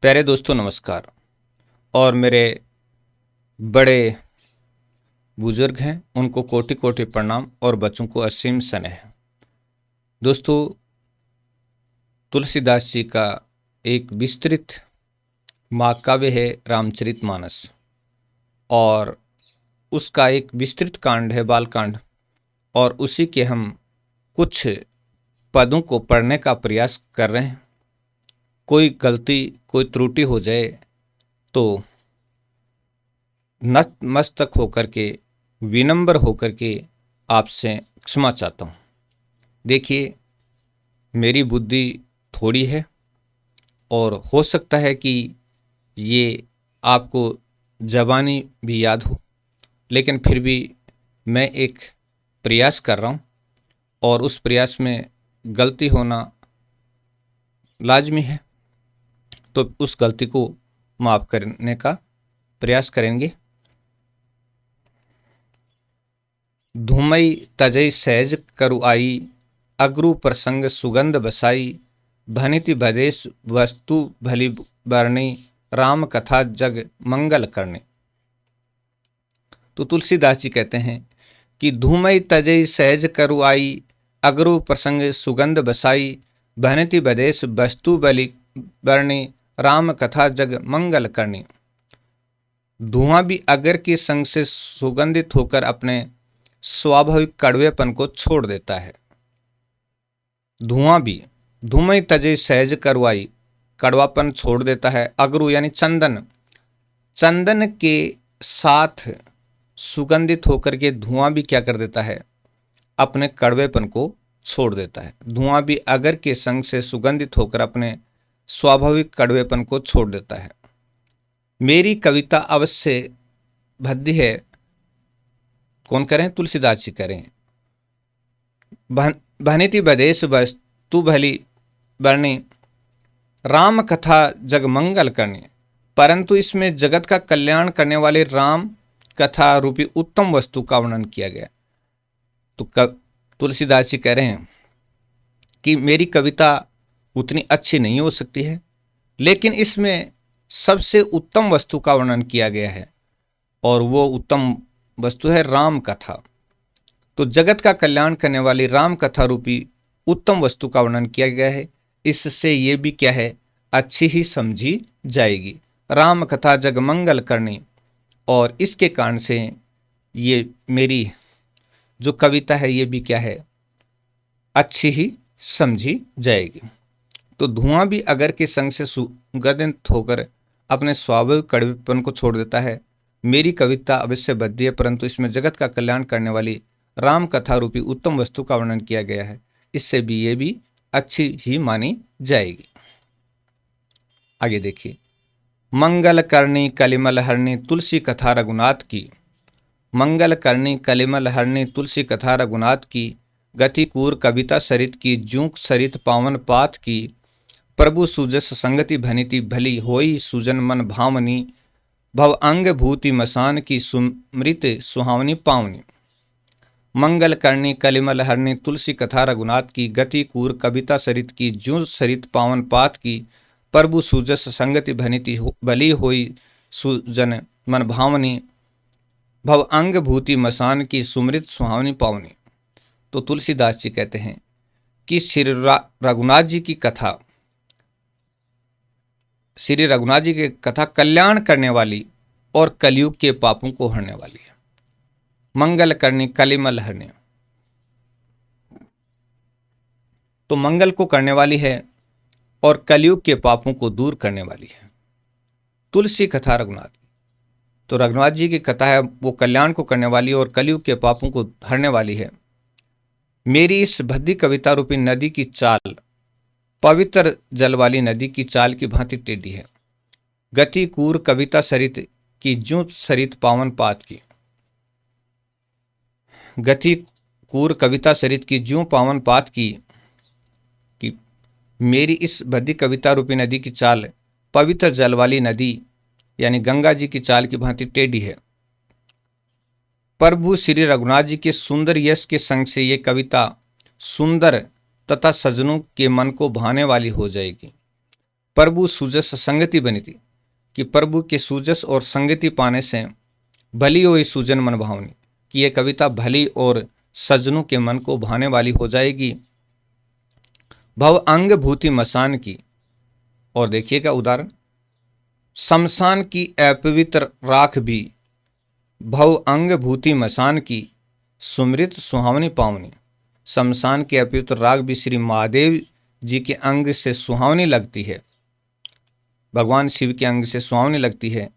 प्यारे दोस्तों नमस्कार। और मेरे बड़े बुजुर्ग हैं उनको कोटि कोटि प्रणाम और बच्चों को असीम स्नेह। दोस्तों, तुलसीदास जी का एक विस्तृत महाकाव्य है रामचरितमानस, और उसका एक विस्तृत कांड है बालकांड, और उसी के हम कुछ पदों को पढ़ने का प्रयास कर रहे हैं। कोई गलती कोई त्रुटि हो जाए तो नतमस्तक होकर के, विनम्र होकर के आपसे क्षमा चाहता हूँ। देखिए, मेरी बुद्धि थोड़ी है और हो सकता है कि ये आपको ज़बानी भी याद हो, लेकिन फिर भी मैं एक प्रयास कर रहा हूँ और उस प्रयास में गलती होना लाजमी है, तो उस गलती को माफ़ करने का प्रयास करेंगे। धूमई तजई सहज करु आई, अग्रु प्रसंग सुगंध बसाई, भनिति भदेश वस्तु भली बरणी, राम कथा जग मंगल करनी। तो तुलसीदास जी कहते हैं कि धूमई तजई सहज करु आई, अग्रु प्रसंग सुगंध बसाई, भनिति भदेश वस्तु बलि बरणी, राम कथा जग मंगल करनी। धुआं भी अगर के संग से सुगंधित होकर अपने स्वाभाविक कड़वेपन को छोड़ देता है। धुआं भी धूमई तजे सहज करवाई, कड़वापन छोड़ देता है। अगरू यानी चंदन, चंदन के साथ सुगंधित होकर के धुआं भी क्या कर देता है, अपने कड़वेपन को छोड़ देता है। धुआं भी अगर के संग से सुगंधित होकर अपने स्वाभाविक कड़वेपन को छोड़ देता है। मेरी कविता अवश्य भद्दी है। कौन करें? तुलसीदास जी करें। भनिति बदेश वस्तु भली बरनी, राम कथा जग मंगल करनी। परंतु इसमें जगत का कल्याण करने वाले राम कथा रूपी उत्तम वस्तु का वर्णन किया गया। तो तुलसीदास जी कह रहे हैं कि मेरी कविता उतनी अच्छी नहीं हो सकती है, लेकिन इसमें सबसे उत्तम वस्तु का वर्णन किया गया है, और वो उत्तम वस्तु है राम कथा। तो जगत का कल्याण करने वाली राम कथा रूपी उत्तम वस्तु का वर्णन किया गया है। इससे ये भी क्या है, अच्छी ही समझी जाएगी। राम कथा जग मंगल करनी, और इसके कारण से ये मेरी जो कविता है ये भी क्या है, अच्छी ही समझी जाएगी। तो धुआं भी अगर के संग से सुगंधित होकर अपने स्वाभाविक कड़वेपन को छोड़ देता है। मेरी कविता अवश्य बद्दी है, परंतु इसमें जगत का कल्याण करने वाली राम कथा रूपी उत्तम वस्तु का वर्णन किया गया है। इससे भी ये भी अच्छी ही मानी जाएगी। आगे देखिए, मंगल करनी कलिमल हरणी, तुलसी कथा रघुनाथ की। मंगल करनी कलिमल हरणी, तुलसी कथा रघुनाथ की। गति कूर कविता सरित की, जूक सरित पावन पात की। प्रभु सुजस संगति भनिति भली, होई सुजन मन भावनी। भव अंग भूति मसान की, सुमृत सुहावनी पावनी। मंगल करनी कलिमल हरणी, तुलसी कथा रघुनाथ की। गति कूर कविता सरित की, जू सरित पावन पात की। प्रभु सुजस संगति भनिति भली, होई सुजन मन भावनी। भव अंग भूति मसान की, सुमृत सुहावनी पावनी। तो तुलसीदास जी कहते हैं कि श्री रघुनाथ जी की कथा, श्री रघुनाथ जी की कथा कल्याण करने वाली और कलयुग के पापों को हरने वाली है। मंगल करनी कलिमल हरणी, तो मंगल को करने वाली है और कलयुग के पापों को दूर करने वाली है। तुलसी कथा रघुनाथ, तो रघुनाथ जी की कथा है वो कल्याण को करने वाली और कलयुग के पापों को हरने वाली है। मेरी इस भद्दी कविता रूपी नदी की चाल पवित्र जल वाली नदी की चाल की भांति टेढ़ी है। गति कूर कविता सरित की, जू सरित पावन पात की। गति कूर कविता सरित की, ज्यों पावन पात की। मेरी इस भद्दी कविता रूपी नदी की चाल पवित्र जल वाली नदी यानी गंगा जी की चाल की भांति टेढ़ी है। प्रभु श्री रघुनाथ जी के सुंदर यश के संग से ये कविता सुंदर तथा सज्जनों के मन को भाने वाली हो जाएगी। प्रभु सुजस संगति बनी थी, कि प्रभु के सुजस और संगति पाने से भली हुई सूजन मन भावनी, कि यह कविता भली और सज्जनों के मन को भाने वाली हो जाएगी। भव अंग भूति मसान की, और देखिएगा उदाहरण, शमशान की अपवित्र राख भी भव अंग भूति मसान की सुमृत सुहावनी पावनी। शमशान की अपवित्र राख भी श्री महादेव जी के अंग से सुहावनी लगती है, भगवान शिव के अंग से सुहावनी लगती है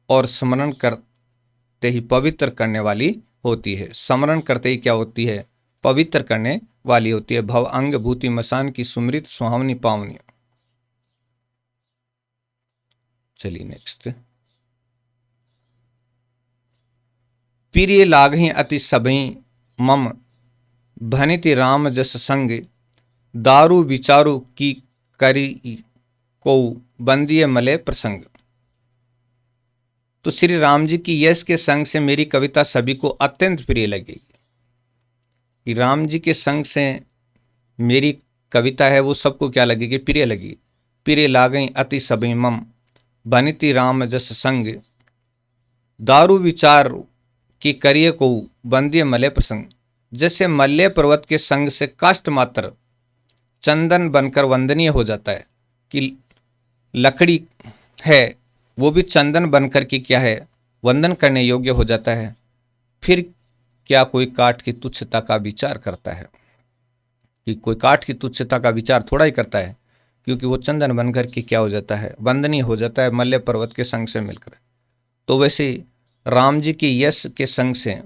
और स्मरण करते ही पवित्र करने वाली होती है। स्मरण करते ही क्या होती है? पवित्र करने वाली होती है। भव अंग भूति मसान की सुमृत सुहावनी पावनी। चलिए नेक्स्ट। प्रिय लागहि अति सबहि मम भनिति राम जस संग, दारू विचारू की करी को बंदिये मले प्रसंग। तो श्री राम जी की यश के संग से मेरी कविता सभी को अत्यंत प्रिय लगेगी। कि राम जी के संग से मेरी कविता है वो सबको क्या लगेगी? प्रिय लगेगी। प्रिय लागई अति सबहि मम बनिति राम जस संग, दारू विचार की करिय को बंदिये मलय प्रसंग। जैसे मल्य पर्वत के संग से काष्ठ मात्र चंदन बनकर वंदनीय हो जाता है, कि लकड़ी है वो भी चंदन बनकर के क्या है? वंदन करने योग्य हो जाता है। फिर क्या कोई काठ की तुच्छता का विचार करता है? कि कोई काठ की तुच्छता का विचार थोड़ा ही करता है, क्योंकि वो चंदन बनकर के क्या हो जाता है? वंदनीय हो जाता है मल्य पर्वत के संग से मिलकर। तो वैसे राम जी की यश के संग से,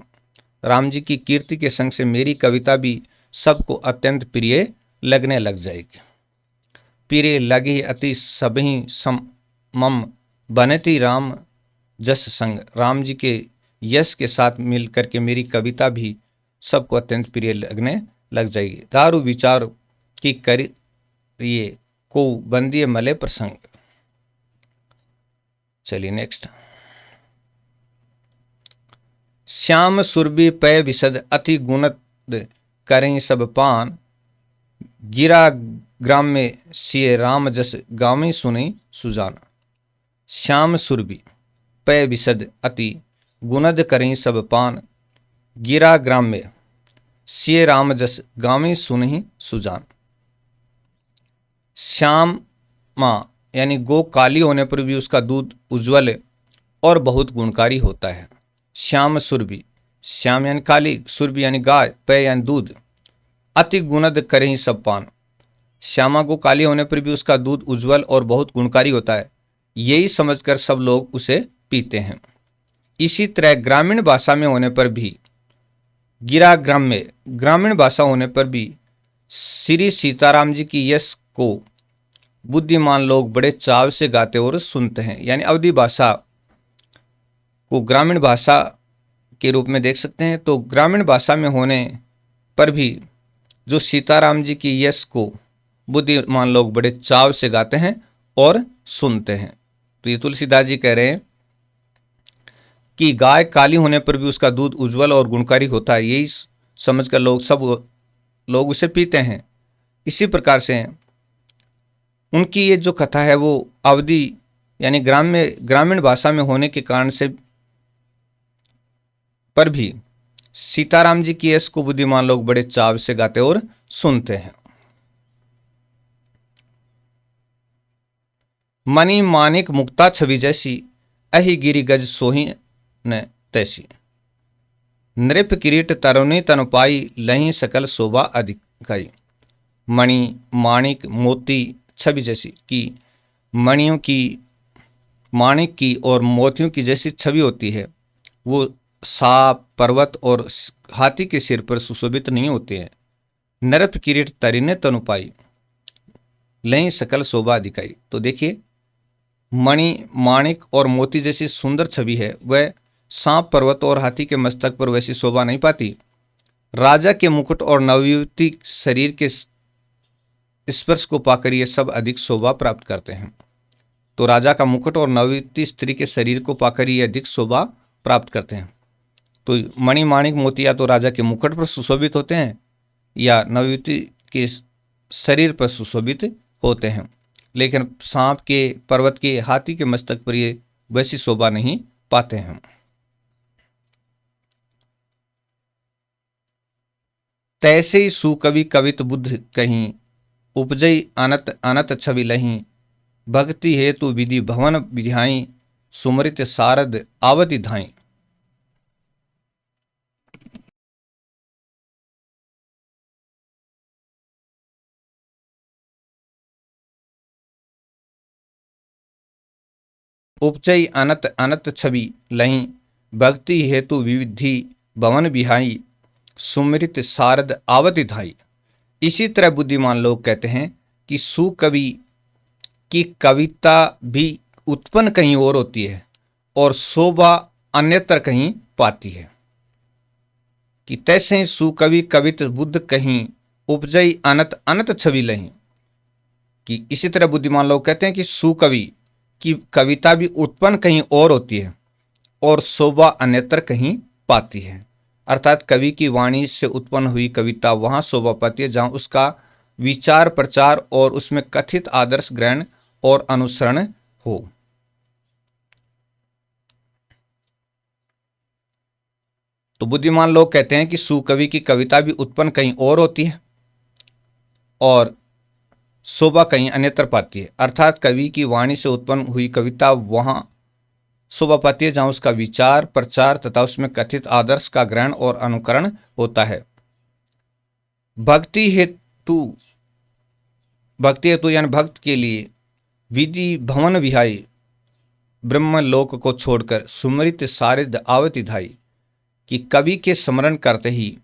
राम जी की कीर्ति के संग से मेरी कविता भी सबको अत्यंत प्रिय लगने लग जाएगी। प्रिय लगी अति सबहि मम बनति राम जस संग। राम जी के यश के साथ मिल करके मेरी कविता भी सबको अत्यंत प्रिय लगने लग जाएगी। दारू विचार की करिए को बंदिये मले प्रसंग। चलिए नेक्स्ट। श्याम सुरभि पय विशद अति गुणत करें सब पान, गिरा ग्राम में सिय राम जस गामी सुनी सुजाना। श्याम सुरभि पय विशद अति गुणद करें सब पान, गिरा ग्राम में सिय राम जस गामी सुनी सुजान। श्याम माँ यानी गो काली होने पर भी उसका दूध उज्ज्वल और बहुत गुणकारी होता है। श्याम सुरभि, श्याम यानी काली, सुरभि यानी गाय, पय यानी दूध, अति गुणद करें सब पान। श्यामा को काली होने पर भी उसका दूध उज्ज्वल और बहुत गुणकारी होता है, यही समझकर सब लोग उसे पीते हैं। इसी तरह ग्रामीण भाषा में होने पर भी, गिरा ग्राम में ग्रामीण भाषा होने पर भी श्री सीताराम जी की यश को बुद्धिमान लोग बड़े चाव से गाते और सुनते हैं। यानी अवधी भाषा को ग्रामीण भाषा के रूप में देख सकते हैं। तो ग्रामीण भाषा में होने पर भी जो सीताराम जी की यश को बुद्धिमान लोग बड़े चाव से गाते हैं और सुनते हैं। तो ये तुलसीदास जी कह रहे हैं कि गाय काली होने पर भी उसका दूध उज्जवल और गुणकारी होता है, यही समझकर सब लोग उसे पीते हैं। इसी प्रकार से उनकी ये जो कथा है वो अवधि यानी ग्रामीण भाषा में होने के कारण से पर भी सीताराम जी की यश को बुद्धिमान लोग बड़े चाव से गाते और सुनते हैं। मणि मानिक मुक्ता छवि जैसी, अहि गिरि गज सोही न तैसी। नृप किरीट तरुणी तनु पाई, लही सकल शोभा अधिकाई। मणि माणिक मोती छवि जैसी, कि मणियों की, माणिक की और मोतियों की जैसी छवि होती है, वो सांप, पर्वत और हाथी के सिर पर सुशोभित नहीं होते हैं। नरप किरीट तरीने तनु पाई, लही सकल शोभा दिखाई। तो देखिए मणि, माणिक और मोती जैसी सुंदर छवि है, वह सांप, पर्वत और हाथी के मस्तक पर वैसी शोभा नहीं पाती। राजा के मुकुट और नवयुवती शरीर के स्पर्श को पाकर ये सब अधिक शोभा प्राप्त करते हैं। तो राजा का मुकुट और नवयुवती स्त्री के शरीर को पाकर ये अधिक शोभा प्राप्त करते हैं। तो मणि, माणिक, मोती या तो राजा के मुकुट पर सुशोभित होते हैं या नवयुवती के शरीर पर सुशोभित होते हैं। लेकिन सांप के, पर्वत के, हाथी के मस्तक पर ये वैसी शोभा नहीं पाते हैं। तैसे ही सुकवि कवित बुद्ध कहीं, उपजई अनत अनत छवि लहीं, भक्ति हेतु विधि भवन विधाई, सुमृत सारद आवति धाई। उपचई अनत अनत छवि लहीं, भक्ति हेतु विधि भवन विहाई, सुमृत सारद आवति धाई। इसी तरह बुद्धिमान लोग कहते हैं कि सुकवि की कविता भी उत्पन्न कहीं और होती है और शोभा अन्यत्र कहीं पाती है। कि तैसे सुकवि कवित बुद्ध कहीं, उपजई अनत अनत छवि लहीं। कि इसी तरह बुद्धिमान लोग कहते हैं कि सुकवि की कविता भी उत्पन्न कहीं और होती है और शोभा अन्यत्र कहीं पाती है। अर्थात कवि की वाणी से उत्पन्न हुई कविता वहां शोभा पाती है जहां उसका विचार प्रचार और उसमें कथित आदर्श ग्रहण और अनुसरण हो। तो बुद्धिमान लोग कहते हैं कि सुकवि की कविता भी उत्पन्न कहीं और होती है और शोभा कहीं अन्यत्र पाती है। अर्थात कवि की वाणी से उत्पन्न हुई कविता वहां शोभा पाती है जहां उसका विचार प्रचार तथा उसमें कथित आदर्श का ग्रहण और अनुकरण होता है। भक्ति हेतु यानी भक्त के लिए विधि भवन विहाई, ब्रह्म लोक को छोड़कर सुमृत सारिद आवति धाई। कि कवि के स्मरण करते ही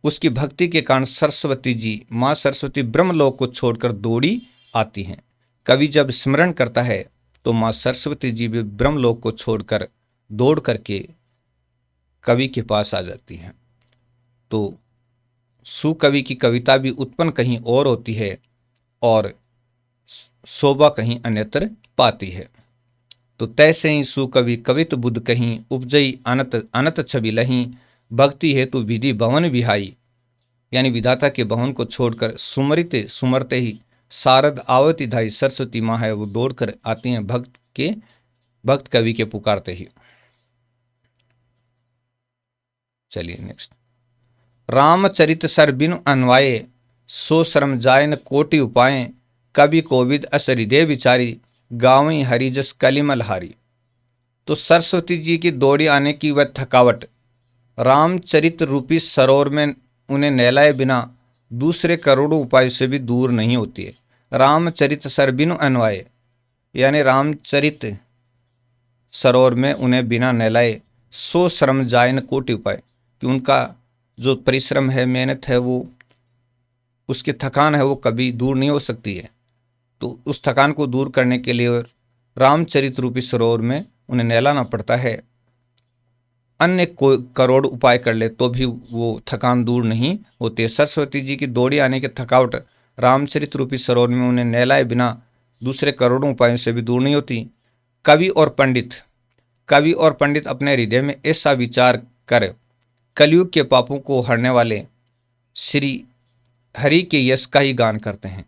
उसकी भक्ति के कारण सरस्वती जी, माँ सरस्वती ब्रह्मलोक को छोड़कर दौड़ी आती हैं। कवि जब स्मरण करता है तो माँ सरस्वती जी भी ब्रह्मलोक को छोड़कर दौड़ करके कवि के पास आ जाती हैं। तो सुकवि की कविता भी उत्पन्न कहीं और होती है और शोभा कहीं अन्यत्र पाती है। तो तैसे ही सुकवि कवित बुद्ध कहीं, उपजई अनत अनत छवि लहीं, भक्ति हेतु विधि भवन विहाई। यानी विधाता के भवन को छोड़कर सुमरते सुमरते ही शारद आवति धाई, सरस्वती माँ है वो दौड़ कर आती हैं भक्त कवि के पुकारते ही। चलिए नेक्स्ट। रामचरित सर बिनु अनवाये, सो शर्म जाय न कोटि उपाय, कवि कोविद अस हृदय विचारी, गावई हरिजस कलिमल हारी। तो सरस्वती जी की दौड़ी आने की वह थकावट रामचरित रूपी सरोवर में उन्हें नहलाए बिना दूसरे करोड़ों उपाय से भी दूर नहीं होती है। रामचरित सर बिनु अनवाये यानी रामचरित सरोवर में उन्हें बिना नहलाए सो श्रम जाय न कोटि उपाय, कि उनका जो परिश्रम है, मेहनत है, वो उसकी थकान है वो कभी दूर नहीं हो सकती है। तो उस थकान को दूर करने के लिए रामचरित रूपी सरोवर में उन्हें नहलाना पड़ता है। अन्य कोई करोड़ उपाय कर ले तो भी वो थकान दूर नहीं होती। सरस्वती जी की दौड़ी आने की थकावट रामचरित रूपी सरोवर में उन्हें नहलाए बिना दूसरे करोड़ों उपायों से भी दूर नहीं होती। कवि और पंडित अपने हृदय में ऐसा विचार कर कलयुग के पापों को हरने वाले श्री हरि के यश का ही गान करते हैं।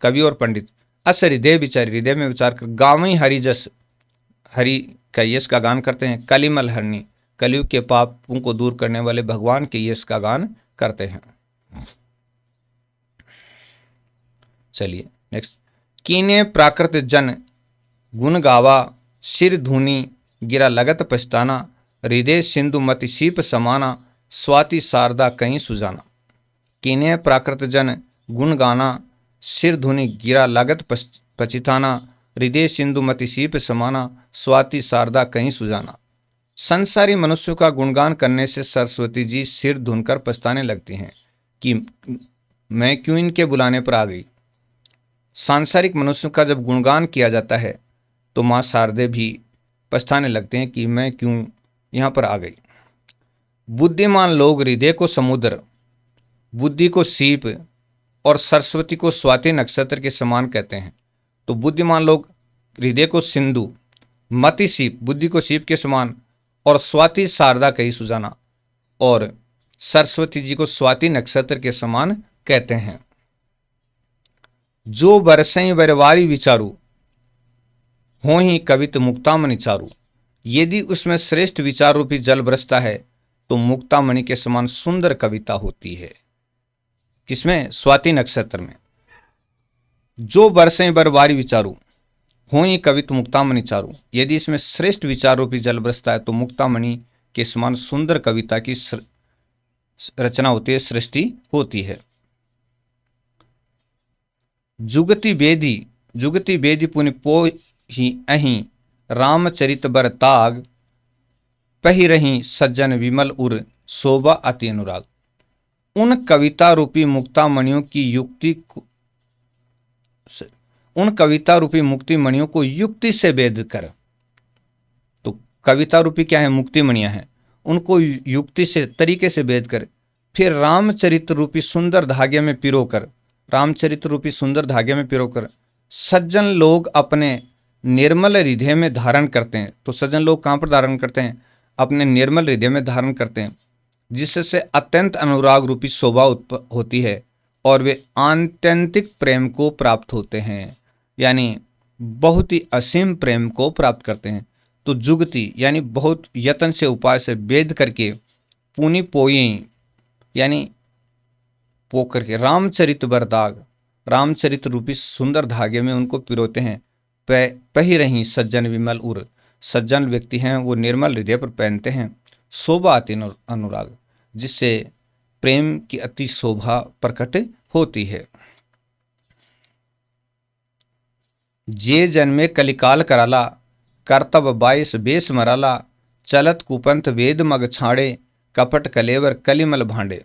कवि और पंडित अस हृदय में विचार कर गावई हरि जस, हरि का यश का गान करते हैं। कलिमल हरनी, कलयुग के पापों को दूर करने वाले भगवान के यश का गान करते हैं। चलिए नेक्स्ट। कीने प्राकृत जन गुण गावा, सिर धूनी गिरा लगत पछताना, हृदय सिंधु मति सीप समाना, स्वाति शारदा कहीं सुजाना। कीने प्राकृत जन गुण गाना, सिर धुनि गिरा लागत पचिताना, हृदय सिंधु मति सीप समाना, स्वाति शारदा कहीं सुजाना। संसारी मनुष्यों का गुणगान करने से सरस्वती जी सिर धुनकर पछताने लगती हैं कि मैं क्यों इनके बुलाने पर आ गई। सांसारिक मनुष्यों का जब गुणगान किया जाता है तो माँ शारदे भी पछताने लगते हैं कि मैं क्यों यहाँ पर आ गई। बुद्धिमान लोग हृदय को समुद्र, बुद्धि को सीप और सरस्वती को स्वाति नक्षत्र के समान कहते हैं। तो बुद्धिमान लोग हृदय को सिंधु, मति सीप, बुद्धि को सीप के समान, और स्वाति शारदा कहीं सुजाना, और सरस्वती जी को स्वाति नक्षत्र के समान कहते हैं। जो बरसई बरवारी विचारू, हो ही कवित मुक्तामणि चारू। यदि उसमें श्रेष्ठ विचार रूपी जल बरसता है तो मुक्तामणि के समान सुंदर कविता होती है। किसमें? स्वाति नक्षत्र में। जो बरसें बरवारी विचारू, हो ही कवित मुक्तामणि चारू। यदि इसमें श्रेष्ठ विचार रूपी जल बरसता है तो मुक्तामणि के समान सुंदर कविता की रचना होती है, सृष्टि होती है। जुगति बेदी पुनि पो ही अहीं, रामचरित बर ताग, पही रही सज्जन विमल उर, शोभा अति अनुराग। उन कविता रूपी मुक्तामणियों की युक्ति उन कविता रूपी मुक्ति मणियों को युक्ति से भेद कर, तो कविता रूपी क्या है? मुक्ति मणियां हैं, उनको युक्ति से, तरीके से भेद कर, फिर रामचरित रूपी सुंदर धागे में पिरोकर, रामचरित रूपी सुंदर धागे में पिरोकर सज्जन लोग अपने निर्मल हृदय में धारण करते हैं। तो सज्जन लोग कहाँ पर धारण करते हैं? अपने निर्मल हृदय में धारण करते हैं, जिससे अत्यंत अनुराग रूपी शोभा होती है और वे आत्यंतिक प्रेम को प्राप्त होते हैं, यानी बहुत ही असीम प्रेम को प्राप्त करते हैं। तो जुगति यानी बहुत यत्न से, उपाय से वेद करके, पुनि पोई यानी पो करके, रामचरित बरदाग, रामचरित रूपी सुंदर धागे में उनको पिरोते हैं। पही रही सज्जन विमल उर, सज्जन व्यक्ति हैं वो निर्मल हृदय पर पहनते हैं। शोभा अति अनुराग, जिससे प्रेम की अति शोभा प्रकट होती है। जे जन्मे कलिकाल कराला, कर्तव्य बाईस बेस मराला, चलत कुपंथ वेद मग छाड़े, कपट कलेवर कलिमल भांडे।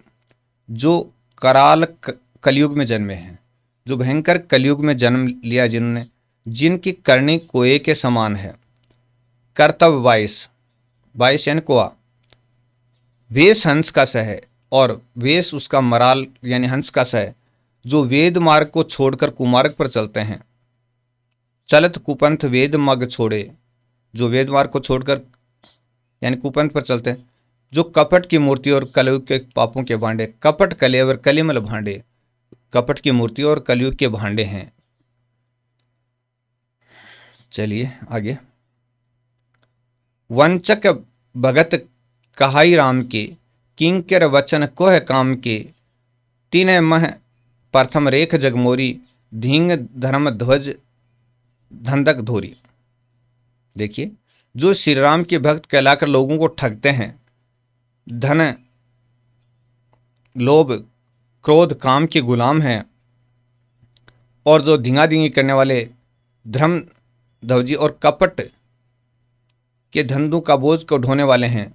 जो कराल कलयुग में जन्मे हैं, जो भयंकर कलयुग में जन्म लिया जिन्होंने, जिनकी करनी कोए के समान है। कर्तव्य बाईस, बाईस यानी कोआ, वेश हंस का स है और वेश उसका मराल यानी हंस का स है, जो वेद मार्ग को छोड़कर कुमार्ग पर चलते हैं। चलत कुपंथ वेद मग छोड़े, जो वेद मार्ग को छोड़कर यानी कुपंथ पर चलते हैं। जो कपट की मूर्ति और कलयुग के पापों के भांडे, कपट कलेवर कलिमल भांडे, कपट की मूर्ति और कलयुग के भांडे हैं। चलिए आगे। वंचक भगत कहाई राम के, किंकर वचन कोह काम के, तीन मह प्रथम रेख जगमोरी, धींग धर्म ध्वज धंधक धोरी। देखिए, जो श्री राम के भक्त कहलाकर लोगों को ठगते हैं, धन लोभ क्रोध काम के गुलाम हैं, और जो धींगाधींगी करने वाले धर्म ध्वजी और कपट के धंधों का बोझ को ढोने वाले हैं,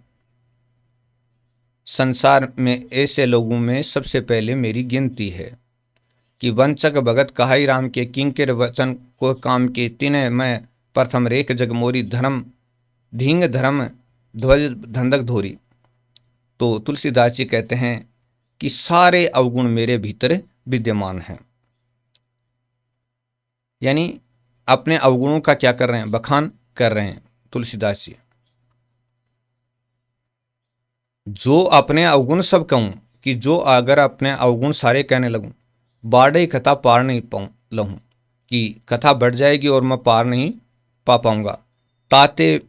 संसार में ऐसे लोगों में सबसे पहले मेरी गिनती है। कि वंचक भगत कहाई राम के, किंकर वचन को काम के, तीन मैं प्रथम रेख जगमोरी, धर्म धींग धर्म ध्वज धंधक धोरी। तो तुलसीदास जी कहते हैं कि सारे अवगुण मेरे भीतर विद्यमान हैं, यानी अपने अवगुणों का क्या कर रहे हैं? बखान कर रहे हैं तुलसीदास जी। जो अपने अवगुण सब कहूं, कि जो अगर अपने अवगुण सारे कहने लगूं, बाढ़े कथा पार नहीं लहूं, कि कथा बढ़ जाएगी और मैं पार नहीं पा पाऊंगा। ताते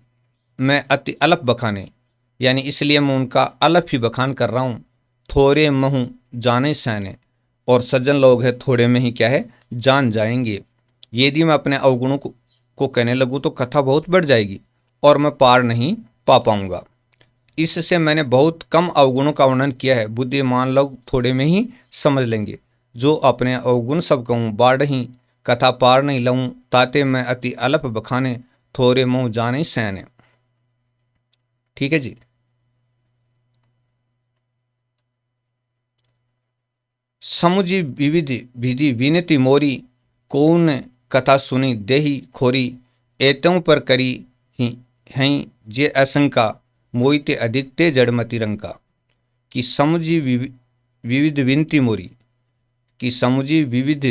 मैं अति अलप बखाने, यानी इसलिए मैं उनका अलप ही बखान कर रहा हूं। थोड़े महू जाने सहने, और सज्जन लोग हैं थोड़े में ही क्या है? जान जाएंगे। यदि मैं अपने अवगुणों को कहने लगूं तो कथा बहुत बढ़ जाएगी और मैं पार नहीं पा पाऊंगा। इससे मैंने बहुत कम अवगुणों का वर्णन किया है, बुद्धिमान लोग थोड़े में ही समझ लेंगे। जो अपने अवगुण सब कहूँ, बाढ़ ही कथा पार नहीं लऊं, ताते मैं अति अलप बखाने, थोड़े मुँह जाने सैने। ठीक है जी। समुझी विविधि विधि विनती मोरी, कौन कथा सुनी देही खोरी, एतों पर करी ही हैं जे आशंका, मोहिते अधिक ते जड़मति रंका। कि समुझी विविध विनती मोरी, कि समुझी विविध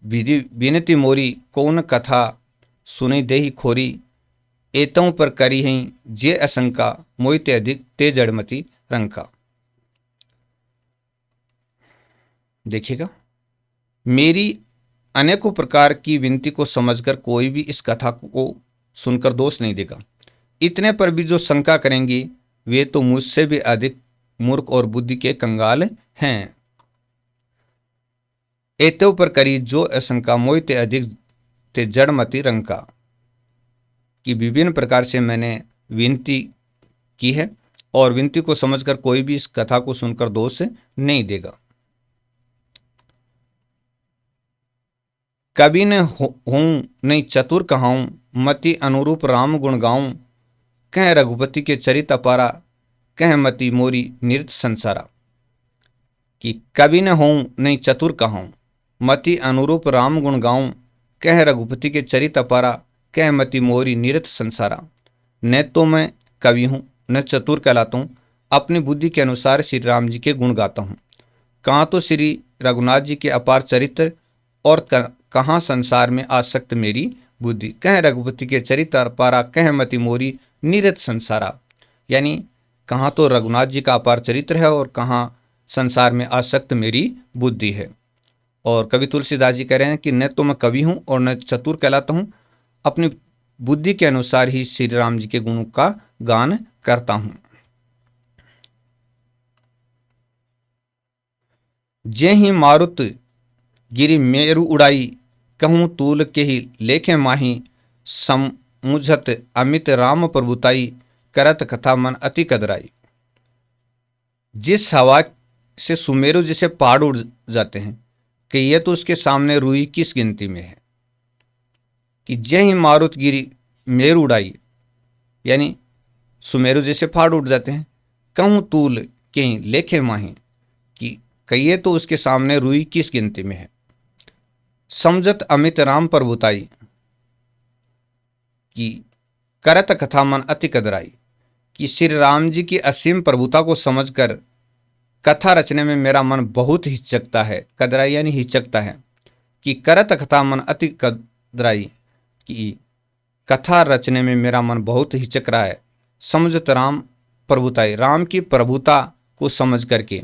विधि विनती मोरी, कौन कथा सुनी देही खोरी, एतों पर करी हैं जे आशंका, मोहिते अधिक ते जड़मति रंका। देखिएगा, मेरी अनेकों प्रकार की विनती को समझकर कोई भी इस कथा को सुनकर दोष नहीं देगा। इतने पर भी जो शंका करेंगे वे तो मुझसे भी अधिक मूर्ख और बुद्धि के कंगाल हैं। एतो पर करी जो आशंका मोहिते अधिक ते जड़मति रंग का, कि विभिन्न प्रकार से मैंने विनती की है और विनती को समझकर कोई भी इस कथा को सुनकर दोष नहीं देगा। कवि ने हूं नहीं चतुर कहाऊं, मति अनुरूप राम गुण गाऊं, कह रघुपति के चरित अपारा, कह मति मोरी निरत संसारा। कि कवि ने हूं नहीं चतुर कहाऊं, मति अनुरूप राम गुण गाऊं, कह रघुपति के चरित अपारा, कह मति मोरी निरत संसारा। न तो मैं कवि हूं न चतुर कहलाता हूं, अपनी बुद्धि के अनुसार श्री राम जी के गुण गाता हूं। कहाँ तो श्री रघुनाथ जी के अपार चरित्र और कहाँ संसार में आसक्त मेरी बुद्धि। कह रघुपति के चरित्र अपारा, कह मति मोरी निरत संसारा। यानी कहाँ तो रघुनाथ जी का अपार चरित्र है और कहाँ संसार में आसक्त मेरी बुद्धि है। और कवि तुलसीदास जी कह रहे हैं कि न तो मैं कवि हूं और न चतुर कहलाता हूं, अपनी बुद्धि के अनुसार ही श्री राम जी के गुणों का गान करता हूं। जे ही मारुत गिरि मेरु उड़ाई, कहूँ तूल के ही लेखे माही, समुझत अमित राम प्रभुताई, करत कथा मन अति कदराई। जिस हवा से सुमेरु जैसे पहाड़ उड़ जाते हैं कि ये तो उसके सामने रुई किस गिनती में है। कि जय ही मारुत गिरी मेरु उड़ाई, यानी सुमेरु जैसे पहाड़ उड़ जाते हैं। कहूँ तूल के ही लेखे माही, कि कहिए तो उसके सामने रुई किस गिनती में है। समझत अमित राम प्रभुताई, कि करत कथा मन अति कदराई, कि श्री राम जी की असीम प्रभुता को समझकर कथा रचने में मेरा मन बहुत हिचकता है। कदराई यानी हिचकता है। कि करत कथा मन अति कदराई, कि कथा रचने में मेरा मन बहुत हिचक रहा है। समझत राम प्रभुताई, राम की प्रभुता को समझ करके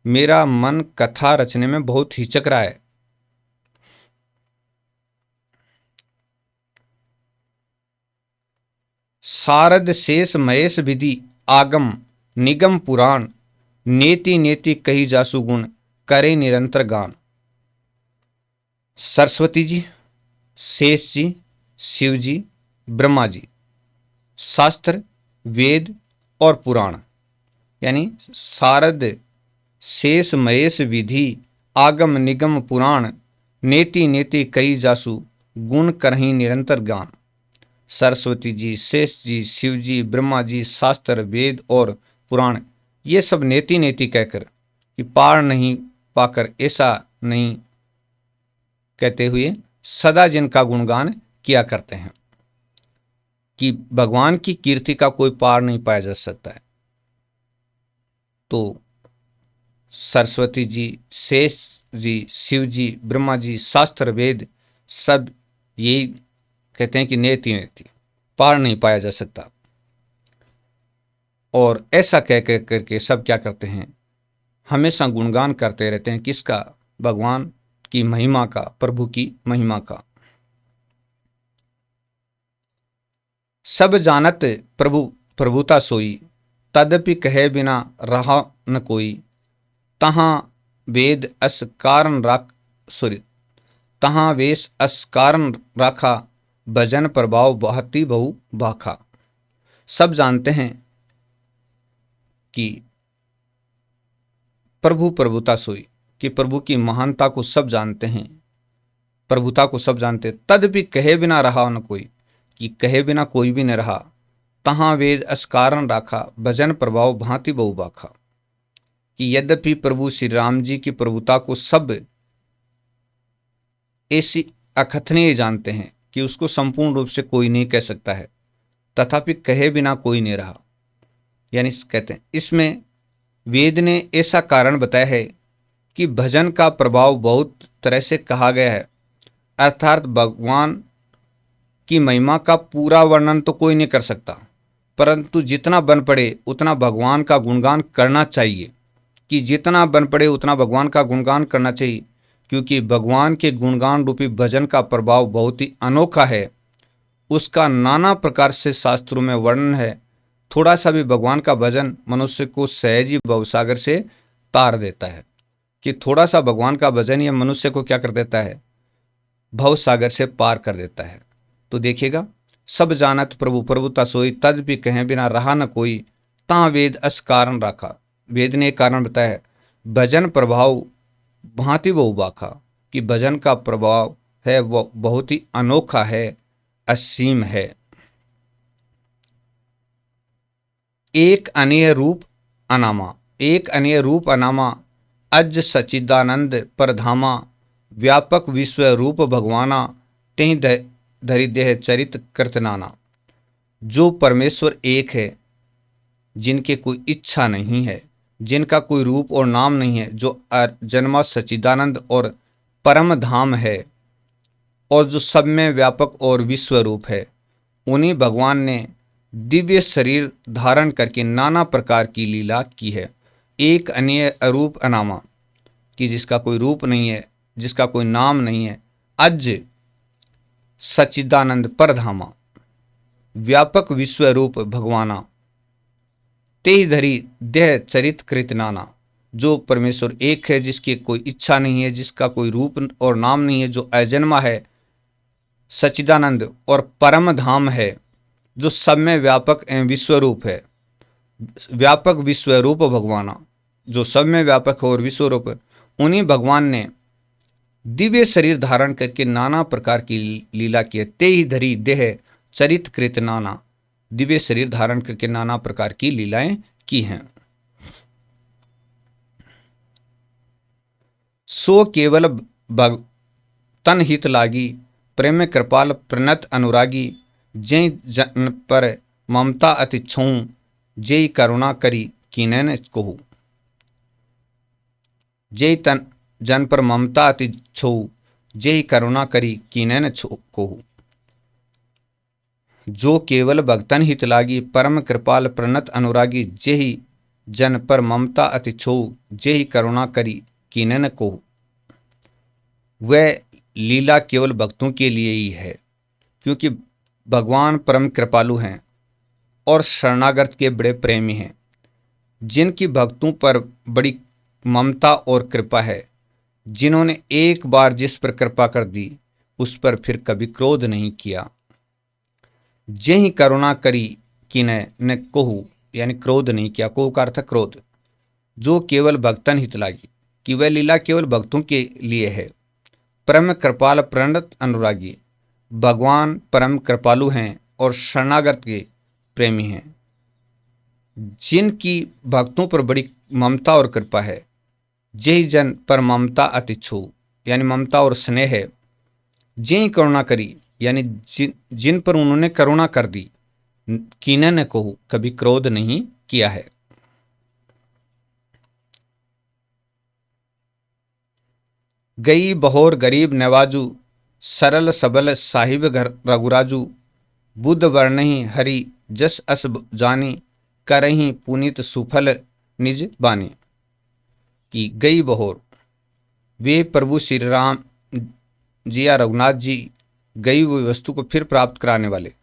मेरा मन कथा रचने में बहुत हिचक रहा है। शारद शेष महेश विधि आगम निगम पुराण, नेति नेति कही जासु गुण करे निरंतर गान। सरस्वती जी, शेष जी, शिव जी, ब्रह्मा जी, शास्त्र, वेद और पुराण, यानी शारद शेष महेश विधि आगम निगम पुराण, नेति नेति कई जासु गुण करही निरंतर गान। सरस्वती जी, शेष जी, शिव जी, ब्रह्मा जी, शास्त्र, वेद और पुराण, ये सब नेति नेति कहकर कि पार नहीं पाकर ऐसा नहीं कहते हुए सदा जिनका गुणगान किया करते हैं। कि भगवान की कीर्ति का कोई पार नहीं पाया जा सकता है। तो सरस्वती जी, शेष जी, शिव जी, ब्रह्मा जी, शास्त्र, वेद सब यही कहते हैं कि नेति नेति पार नहीं पाया जा सकता। और ऐसा कह कह करके सब क्या करते हैं, हमेशा गुणगान करते रहते हैं। किसका? भगवान की महिमा का, प्रभु की महिमा का। सब जानत प्रभु प्रभुता सोई, तदपि कहे बिना रहा न कोई। तहाँ वेद अस कारण राख सुरित, तहाँ वेश अस कारण राखा, भजन प्रभाव बहती बहु बाखा। सब जानते हैं कि प्रभु प्रभुता सोई, कि प्रभु की महानता को सब जानते हैं, प्रभुता को सब जानते। तद भी कहे बिना रहा न कोई, कि कहे बिना कोई भी न रहा। तहाँ वेद अस कारण राखा, भजन प्रभाव भांति बहु बाखा। कि यद्यपि प्रभु श्री राम जी की प्रभुता को सब ऐसी अकथनीय जानते हैं कि उसको संपूर्ण रूप से कोई नहीं कह सकता है, तथापि कहे बिना कोई नहीं रहा। यानी कहते हैं इसमें वेद ने ऐसा कारण बताया है कि भजन का प्रभाव बहुत तरह से कहा गया है, अर्थात भगवान की महिमा का पूरा वर्णन तो कोई नहीं कर सकता, परंतु जितना बन पड़े उतना भगवान का गुणगान करना चाहिए। कि जितना बन पड़े उतना भगवान का गुणगान करना चाहिए, क्योंकि भगवान के गुणगान रूपी भजन का प्रभाव बहुत ही अनोखा है। उसका नाना प्रकार से शास्त्रों में वर्णन है। थोड़ा सा भी भगवान का भजन मनुष्य को सहज ही भवसागर से तार देता है। कि थोड़ा सा भगवान का भजन ये मनुष्य को क्या कर देता है, भवसागर से पार कर देता है। तो देखिएगा, सब जानत प्रभु प्रभुता सोई, तद भी कहें बिना रहा न कोई, ता वेद अस कारण राखा। वेद ने एक कारण बताया है, भजन प्रभाव भांति वो बाखा, कि भजन का प्रभाव है वो बहुत ही अनोखा है, असीम है। एक अनीय रूप अनामा, एक अनीय रूप अनामा, अज सच्चिदानंद परधामा, व्यापक विश्व रूप भगवाना, तेहि धरि देह चरित कृतनाना। जो परमेश्वर एक है, जिनके कोई इच्छा नहीं है, जिनका कोई रूप और नाम नहीं है, जो जन्मा सच्चिदानंद और परम धाम है, और जो सब में व्यापक और विश्व रूप है, उन्हीं भगवान ने दिव्य शरीर धारण करके नाना प्रकार की लीला की है। एक अन्य अरूप अनामा, कि जिसका कोई रूप नहीं है, जिसका कोई नाम नहीं है, अज सच्चिदानंद परधामा, व्यापक विश्व रूप भगवाना, तेहि धरि देह चरित कृत नाना। जो परमेश्वर एक है, जिसकी कोई इच्छा नहीं है, जिसका कोई रूप और नाम नहीं है, जो अजन्मा है, सच्चिदानंद और परम धाम है, जो सब में व्यापक एवं विश्वरूप है। व्यापक विश्वरूप भगवाना, जो सब में व्यापक है और विश्वरूप है, उन्हीं भगवान ने दिव्य शरीर धारण करके नाना प्रकार की लीला की है। ते ही धरी देह चरित कृत नाना, दिव्य शरीर धारण करके नाना प्रकार की लीलाएं की हैं। सो केवल तन हित लागी, प्रेम कृपाल प्रणत अनुरागी, जय जन पर ममता अति छऊ, जय करुणा करी कीनैन कोहू। जय तन जन पर ममता अति छऊ, जय करुणा करी कीनैन कोहू। जो केवल भक्तन हित लागी, परम कृपाल प्रणत अनुरागी, जय जन पर ममता अति छऊ, जय करुणा करी कीनैन कोहू। वह लीला केवल भक्तों के लिए ही है, क्योंकि भगवान परम कृपालु हैं और शरणागत के बड़े प्रेमी हैं, जिनकी भक्तों पर बड़ी ममता और कृपा है, जिन्होंने एक बार जिस पर कृपा कर दी, उस पर फिर कभी क्रोध नहीं किया। जेहि करुणा करी किने न कोहू, यानी क्रोध नहीं किया। कोहू का अर्थ क्रोध। जो केवल भक्तन हित लागी, कि वह लीला केवल भक्तों के लिए है। परम कृपाल प्रणत अनुरागी, भगवान परम कृपालु हैं और शरणागत के प्रेमी हैं, जिनकी भक्तों पर बड़ी ममता और कृपा है। जय जन पर ममता अति छू, यानी ममता और स्नेह है। जय करुणा करी, यानी जिन पर उन्होंने करुणा कर दी। कीनन को कभी क्रोध नहीं किया है। गई बहोर गरीब नवाजू, सरल सबल साहिब घर रघुराजू, बुद्ध वर्णहि हरि जस अस जानी, करही पुनीत सुफल निज बानी। कि गई बहोर, वे प्रभु श्री राम जी या रघुनाथ जी गई हुई वस्तु को फिर प्राप्त कराने वाले,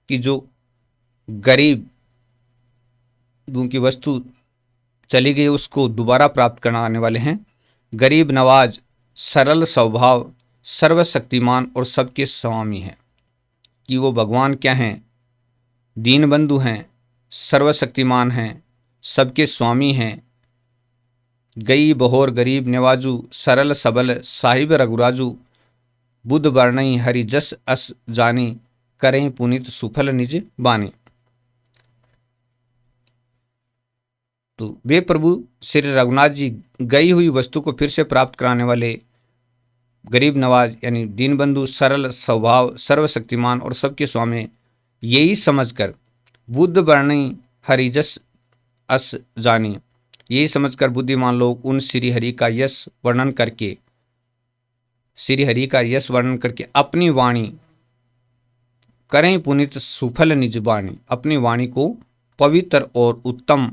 कि जो गरीब की वस्तु चली गई उसको दोबारा प्राप्त कराने वाले हैं। गरीब नवाज, सरल स्वभाव, सर्वशक्तिमान और सबके स्वामी हैं। कि वो भगवान क्या हैं? दीन बंधु हैं, सर्वशक्तिमान हैं, सबके स्वामी हैं। गई बहोर गरीब नवाजू, सरल सबल साहिब रघुराजू, बुद्ध वर्णई हरि जस अस जानी, करें पुनीत सुफल निज बानी। तो वे प्रभु श्री रघुनाथ जी गई हुई वस्तु को फिर से प्राप्त कराने वाले, गरीब नवाज यानी दीनबंधु, सरल स्वभाव, सर्वशक्तिमान और सबके स्वामी, यही समझकर बुद्ध वर्णि हरिजस अस जानी, यही समझकर बुद्धिमान लोग उन श्री हरि का यश वर्णन करके, श्री हरि का यश वर्णन करके अपनी वाणी करें पुनीत सुफल निज बानी, अपनी वाणी को पवित्र और उत्तम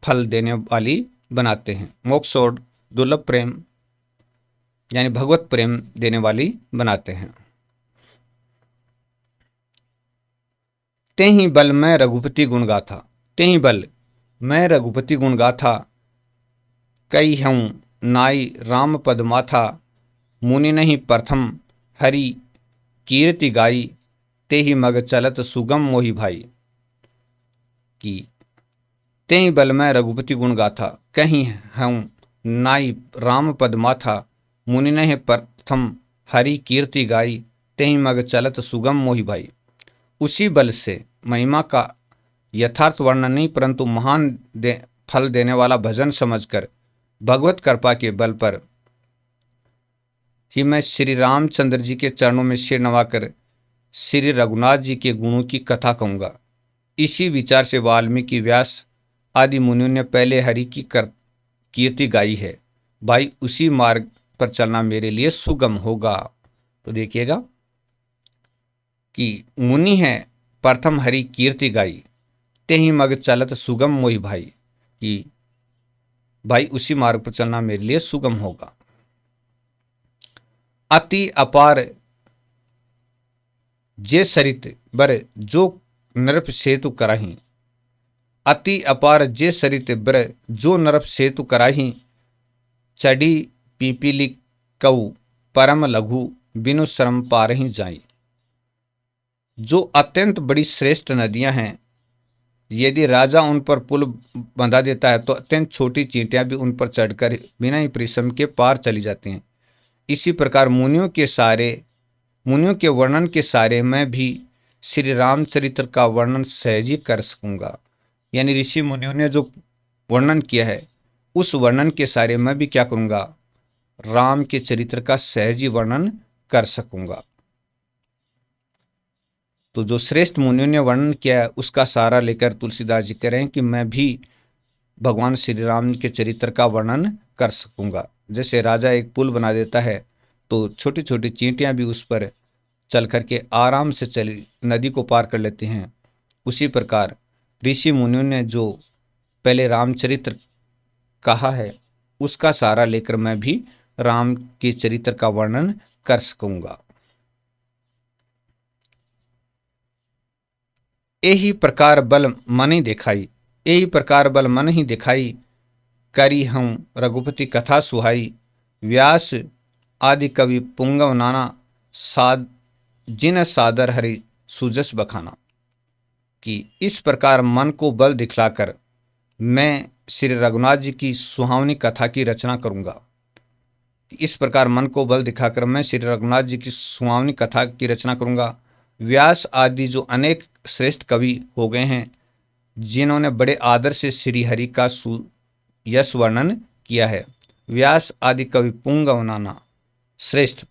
फल देने वाली बनाते हैं। मोक्ष और दुर्लभ प्रेम यानी भगवत प्रेम देने वाली बनाते हैं। तेहि बल मैं रघुपति गुण गाथा, तेहि बल मैं रघुपति गुण गाथा, कई हूँ नाई राम पद माथा, मुनि नहीं प्रथम हरि कीर्ति गाई, तेहि मग चलत सुगम मोहि भाई। की तेहि बल मैं रघुपति गुण गाथा, कहीं हूँ नाई राम पद माथा, मुनि नहीं प्रथम हरि कीर्ति गाई, तेहि मग चलत सुगम मोहि भाई। उसी बल से महिमा का यथार्थ वर्णन नहीं परंतु महान फल देने वाला भजन समझकर भगवत कृपा के बल पर ही मैं श्री रामचंद्र जी के चरणों में सिर नवाकर श्री रघुनाथ जी के गुणों की कथा कहूँगा। इसी विचार से वाल्मीकि व्यास आदि मुनियों ने पहले हरि की कीर्ति गाई है। भाई उसी मार्ग पर चलना मेरे लिए सुगम होगा। तो देखिएगा कि मुनि है प्रथम हरि कीर्ति गाई, तेहि मग चलत सुगम मोहि भाई, कि भाई उसी मार्ग पर चलना मेरे लिए सुगम होगा। अति अपार जे सरित बर जो नरप सेतु कराही, अति अपार जे सरित बर जो नरप सेतु कराही, चढ़ी पीपीली कऊ परम लघु बिनु श्रम पारही जाई। जो अत्यंत बड़ी श्रेष्ठ नदियां हैं, यदि राजा उन पर पुल बंधा देता है तो अत्यंत छोटी चींटियां भी उन पर चढ़कर बिना ही परिश्रम के पार चली जाती हैं। इसी प्रकार मुनियों के वर्णन के सारे मैं भी श्री रामचरित्र का वर्णन सहज ही कर सकूंगा। यानी ऋषि मुनियों ने जो वर्णन किया है उस वर्णन के सारे मैं भी क्या करूंगा, राम के चरित्र का सहज ही वर्णन कर सकूंगा। तो जो श्रेष्ठ मुनियों ने वर्णन किया है उसका सारा लेकर तुलसीदास जी कह रहे हैं कि मैं भी भगवान श्री राम के चरित्र का वर्णन कर सकूंगा। जैसे राजा एक पुल बना देता है तो छोटी छोटी चींटियां भी उस पर चल करके आराम से चली नदी को पार कर लेती हैं। उसी प्रकार ऋषि मुनियों ने जो पहले रामचरित्र कहा है उसका सारा लेकर मैं भी राम के चरित्र का वर्णन कर सकूंगा। यही प्रकार बल मन ही दिखाई, यही प्रकार बल मन ही दिखाई, करी हूँ रघुपति कथा सुहाई, व्यास आदि कवि पुंगव नाना, जिन सादर हरि सुजस बखाना। कि इस प्रकार मन को बल दिखलाकर मैं श्री रघुनाथ जी की सुहावनी कथा की रचना करूंगा। इस प्रकार मन को बल दिखाकर मैं श्री रघुनाथ जी की सुहावनी कथा की रचना करूंगा। व्यास आदि जो अनेक श्रेष्ठ कवि हो गए हैं जिन्होंने बड़े आदर से श्री हरि का यश वर्णन किया है। व्यास आदि कवि पुंगव नाना श्रेष्ठ,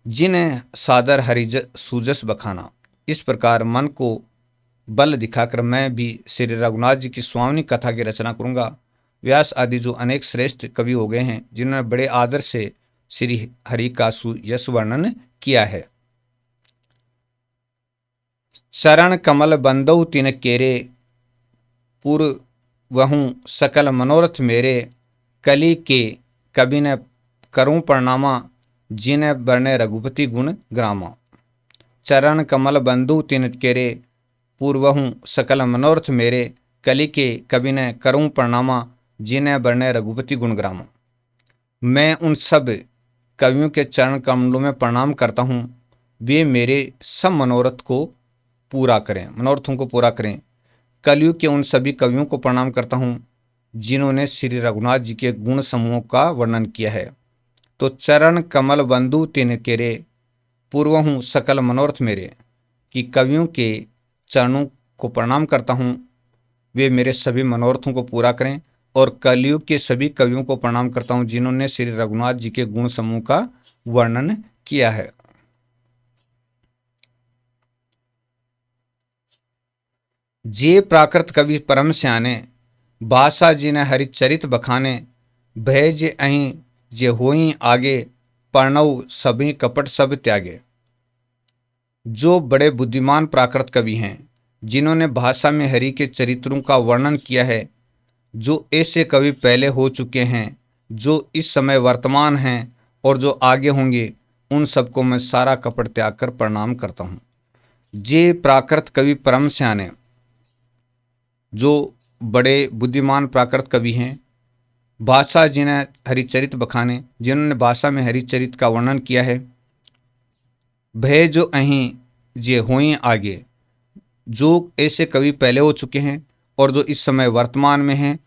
जिन्हें सादर हरि सुजस बखाना। इस प्रकार मन को बल दिखाकर मैं भी श्री रघुनाथ जी की सुहावनी कथा की रचना करूंगा। व्यास आदि जो अनेक श्रेष्ठ कवि हो गए हैं जिन्होंने बड़े आदर से श्री हरि का यश वर्णन किया है। शरण कमल बंदौ तिन केरे, पुर वहूँ सकल मनोरथ मेरे, कली के कभी न करूँ प्रणामा, जिन्हें बरने रघुपति गुण ग्रामा। चरण कमल बंधु तिन केरे, पूर्वहूँ सकल मनोरथ मेरे, कली के कभी न करूँ प्रणामा, जिन्हें बरने रघुपति गुण ग्रामा। मैं उन सब कवियों के चरण कमलों में प्रणाम करता हूँ, वे मेरे सब मनोरथ को पूरा करें, मनोरथों को पूरा करें। कलयुग के उन सभी कवियों को प्रणाम करता हूँ जिन्होंने श्री रघुनाथ जी के गुण समूहों का वर्णन किया है। तो चरण कमल बंधु तिन केरे, पूर्वहूँ सकल मनोरथ मेरे, कि कवियों के चरणों को प्रणाम करता हूँ, वे मेरे सभी मनोरथों को पूरा करें। और कलयुग के सभी कवियों को प्रणाम करता हूँ जिन्होंने श्री रघुनाथ जी के गुण समूह का वर्णन किया है। जे प्राकृत कवि परम स्याने, भाषा जिन्हें हरिचरित बखाने, भय जे अहीं जे होई आगे, प्रणव सभी कपट सब त्यागे। जो बड़े बुद्धिमान प्राकृत कवि हैं जिन्होंने भाषा में हरि के चरित्रों का वर्णन किया है, जो ऐसे कवि पहले हो चुके हैं, जो इस समय वर्तमान हैं और जो आगे होंगे उन सबको मैं सारा कपट त्याग कर प्रणाम करता हूँ। जे प्राकृत कवि परम स्याने, जो बड़े बुद्धिमान प्राकृत कवि हैं, भाषा जिन्हें हरिचरित बखाने, जिन्होंने भाषा में हरिचरित का वर्णन किया है। भय जो अहीं जे होई आगे, जो ऐसे कवि पहले हो चुके हैं और जो इस समय वर्तमान में हैं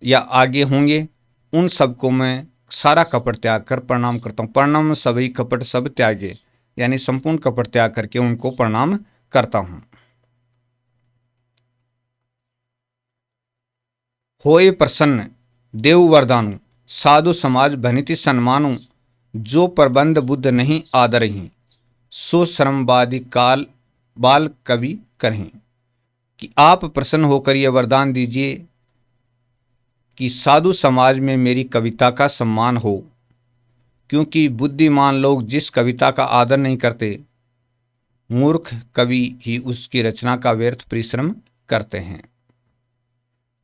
या आगे होंगे, उन सबको मैं सारा कपट त्याग कर प्रणाम करता हूँ। प्रणाम सभी कपट सब त्यागे, यानी संपूर्ण कपट त्याग करके उनको प्रणाम करता हूँ। होए प्रसन्न देव वरदानु, साधु समाज भनिति सन्मानु, जो प्रबंध बुद्ध नहीं आदरही, सो श्रमवादी काल बाल कवि करहीं। कि आप प्रसन्न होकर यह वरदान दीजिए कि साधु समाज में मेरी कविता का सम्मान हो, क्योंकि बुद्धिमान लोग जिस कविता का आदर नहीं करते, मूर्ख कवि ही उसकी रचना का व्यर्थ परिश्रम करते हैं।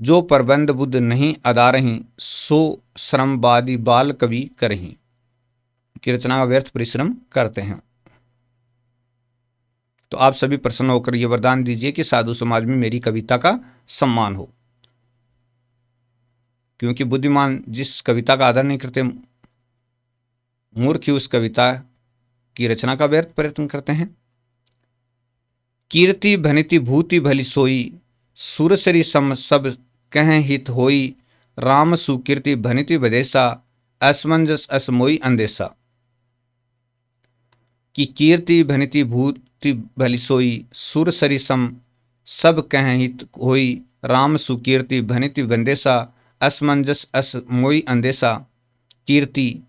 जो प्रबंध बुद्ध नहीं अदा रही, सो श्रमवादी बाल कवि करहीं, की रचना का व्यर्थ परिश्रम करते हैं। तो आप सभी प्रसन्न होकर यह वरदान दीजिए कि साधु समाज में मेरी कविता का सम्मान हो, क्योंकि बुद्धिमान जिस कविता का आदर नहीं करते, मूर्ख ही उस कविता की रचना का व्यर्थ प्रयत्न करते हैं। कीर्ति भनिति भूति भली सोई, सुरसरी सम सब कह हित होई, राम सुकीर्ति भनिति बदेसा, असमंजस असमोई अंदेशा। कि कीर्ति भनिति भूति भली सोई, सुरसरी सम सब कह हित होई, राम सुकीर्ति भनिति बंदेसा, असमंजस असमोई अंदेशा। कीर्ति,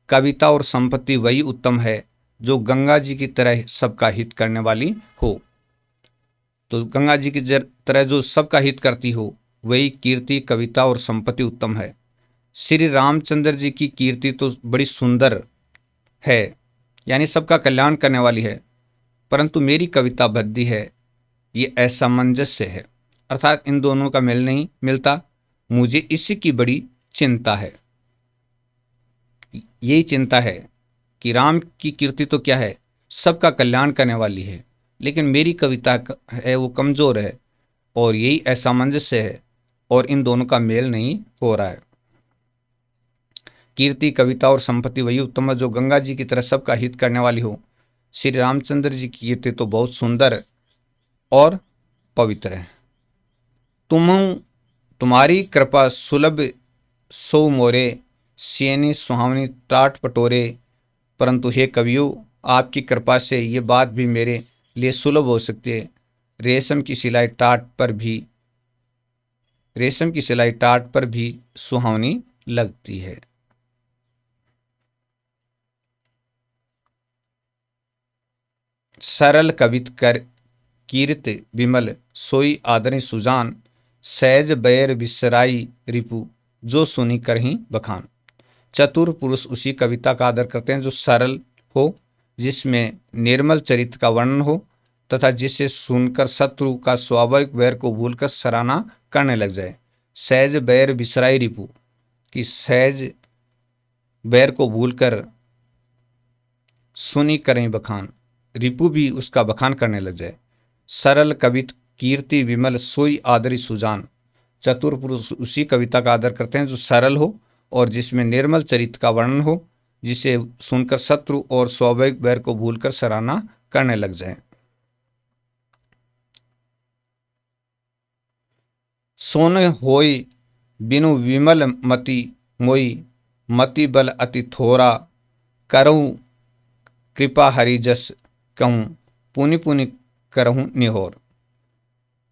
कविता और संपत्ति वही उत्तम है जो गंगा जी की तरह सबका हित करने वाली हो। तो गंगा जी की तरह जो सबका हित करती हो, वही कीर्ति, कविता और संपत्ति उत्तम है। श्री रामचंद्र जी की कीर्ति तो बड़ी सुंदर है, यानी सबका कल्याण करने वाली है, परंतु मेरी कविता भद्दी है, ये असामंजस्य है, अर्थात इन दोनों का मेल नहीं मिलता। मुझे इसी की बड़ी चिंता है। यही चिंता है कि राम की कीर्ति तो क्या है, सबका कल्याण करने वाली है, लेकिन मेरी कविता है वो कमजोर है, और यही असामंजस्य है, और इन दोनों का मेल नहीं हो रहा है। कीर्ति, कविता और संपत्ति वही उत्तम है जो गंगा जी की तरह सबका हित करने वाली हो। श्री रामचंद्र जी की कीर्ति तो बहुत सुंदर और पवित्र है। तुम्हारी कृपा सुलभ सो मोरे, सियनी सुहावनी टाट पटोरे। परंतु हे कवियों, आपकी कृपा से ये बात भी मेरे लिए सुलभ हो सकती है। रेशम की सिलाई टाट पर भी सुहावनी लगती है। सरल कवित कर कीर्त विमल, सोई आदरि सुजान, सहज बैर बिसराई रिपु, जो सुनी करहीं बखान। चतुर पुरुष उसी कविता का आदर करते हैं जो सरल हो, जिसमें निर्मल चरित्र का वर्णन हो, तथा जिसे सुनकर शत्रु का स्वाभाविक वैर को भूलकर सराहना करने लग जाए। सहज बैर बिसराई रिपु, कि सहज बैर को भूलकर सुनी करें बखान, रिपु भी उसका बखान करने लग जाए। सरल कवित कीर्ति विमल, सोई आदरी सुजान। चतुर पुरुष उसी कविता का आदर करते हैं जो सरल हो और जिसमें निर्मल चरित्र का वर्णन हो, जिसे सुनकर शत्रु और स्वाभाविक वैर को भूलकर सराहना करने लग जाए। सोन होई बिनु विमल मति मोई, मति बल अति थोरा, करऊं कृपा हरि जस कहूं, पुनि पुनि करहूं निहोर।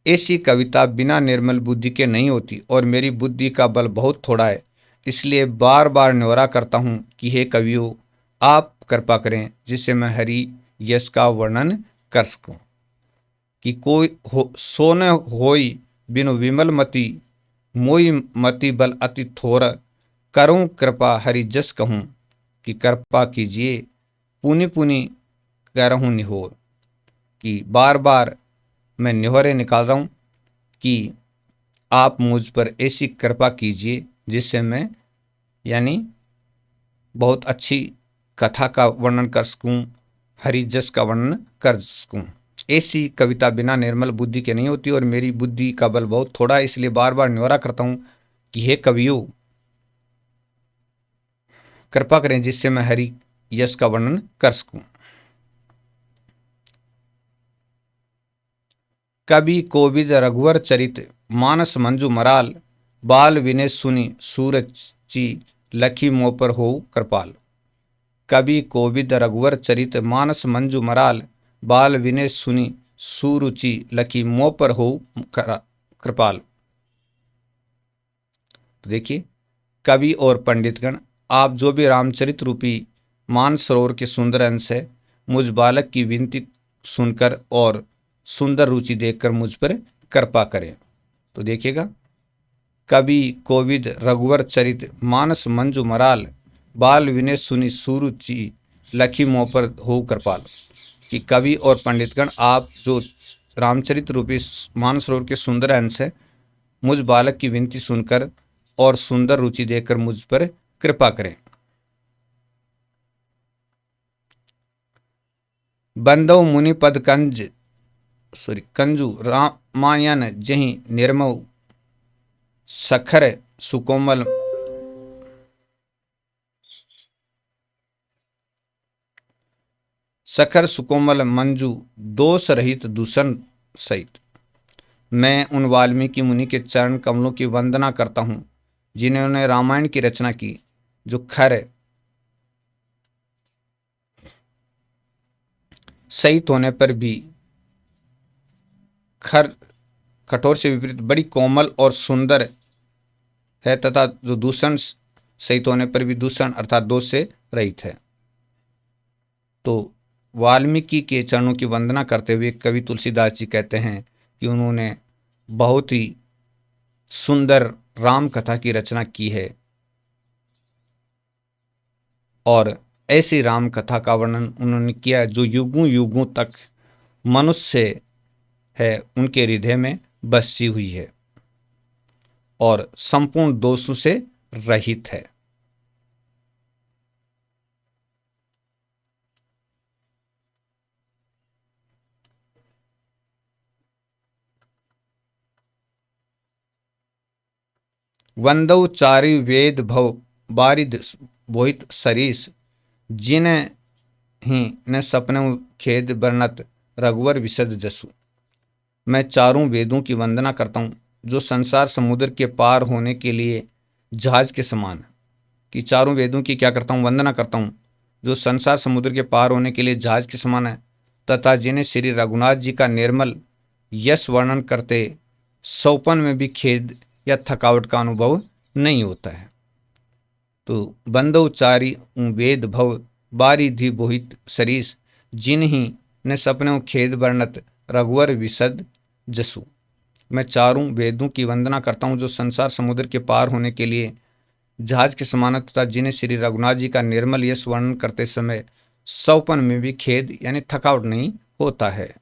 ऐसी कविता बिना निर्मल बुद्धि के नहीं होती, और मेरी बुद्धि का बल बहुत थोड़ा है, इसलिए बार बार न्योरा करता हूं कि हे कवियों, आप कृपा करें जिससे मैं हरि यश का वर्णन कर सकूं। कि कोई सो न होई बिनु विमल मति मोई, मति बल अति थोर, करूं कृपा हरि जस कहूं, कि कृपा कीजिए पुनि पुनि करहूं निहोर। कि बार बार मैं निहोरे निकाल रहा हूं कि आप मुझ पर ऐसी कृपा कीजिए जिससे मैं, यानी बहुत अच्छी कथा का वर्णन कर सकूं, हरि जस का वर्णन कर सकूं। ऐसी कविता बिना निर्मल बुद्धि के नहीं होती और मेरी बुद्धि का बल बहुत थोड़ा है, इसलिए बार बार न्योरा करता हूं कि हे कवियों, कृपा करें जिससे मैं हरि यश का वर्णन कर सकूं। कवि कोविद रघुवर चरित मानस मंजू मराल, बाल विनय सुनि सूरची लखी मोह पर हो कृपाल। कवि कोविद रघुवर चरित मानस मंजू मराल, बाल विनय सुनि सुरुचि लखी मोह पर हो कृपाल। तो देखिए, कवि और पंडितगण, आप जो भी रामचरित रूपी मानसरोवर के सुंदर अंश है, मुझ बालक की विनती सुनकर और सुंदर रुचि देखकर मुझ पर कृपा करें। तो देखिएगा, कवि कोविद रघुवर चरित मानस मंजू मराल, बाल विनय सुनि सुरुचि लखी मोह पर हो कृपाल। कि कवि और पंडितगण, आप जो रामचरित रूपी मानसरोवर के सुंदर अंश है, मुझ बालक की विनती सुनकर और सुंदर रुचि देखकर मुझ पर कृपा करें। बंदौ मुनि पद कंजू रामायण जहि निर्मव, सखर सुकोमल सखर सुकोमल मंजू, दोष रहित दूषण सहित। मैं उन वाल्मीकि मुनि के चरण कमलों की वंदना करता हूं जिन्होंने रामायण की रचना की, जो खर सहित होने पर भी खर कठोर से विपरीत बड़ी कोमल और सुंदर है, तथा जो दूषण सहित होने पर भी दूषण अर्थात दोष से रहित है। तो वाल्मीकि के चरणों की वंदना करते हुए कवि तुलसीदास जी कहते हैं कि उन्होंने बहुत ही सुंदर राम कथा की रचना की है और ऐसी राम कथा का वर्णन उन्होंने किया जो युगों युगों तक मनुष्य है उनके हृदय में बसी हुई है और संपूर्ण दोषों से रहित है। वंदौ चारि वेद भव बारिद बोहित सरीस, जिन्हें ही न सपने खेद बरनत रघुवर विशद जसु। मैं चारों वेदों की वंदना करता हूँ जो संसार समुद्र के पार होने के लिए जहाज के समान है। कि चारों वेदों की क्या करता हूँ, वंदना करता हूँ जो संसार समुद्र के पार होने के लिए जहाज के समान है, तथा जिन्हें श्री रघुनाथ जी का निर्मल यश वर्णन करते सौपन में भी खेद या थकावट का अनुभव नहीं होता है। तो बंदो चारी वेद भव बारिधि बोहित सरीस, जिन्हीं ने सपनों खेद वर्णत रघुवर विशद जसु। मैं चारों वेदों की वंदना करता हूँ जो संसार समुद्र के पार होने के लिए जहाज के समान तथा जिन्हें श्री रघुनाथ जी का निर्मल यश वर्णन करते समय सौपन में भी खेद यानी थकावट नहीं होता है।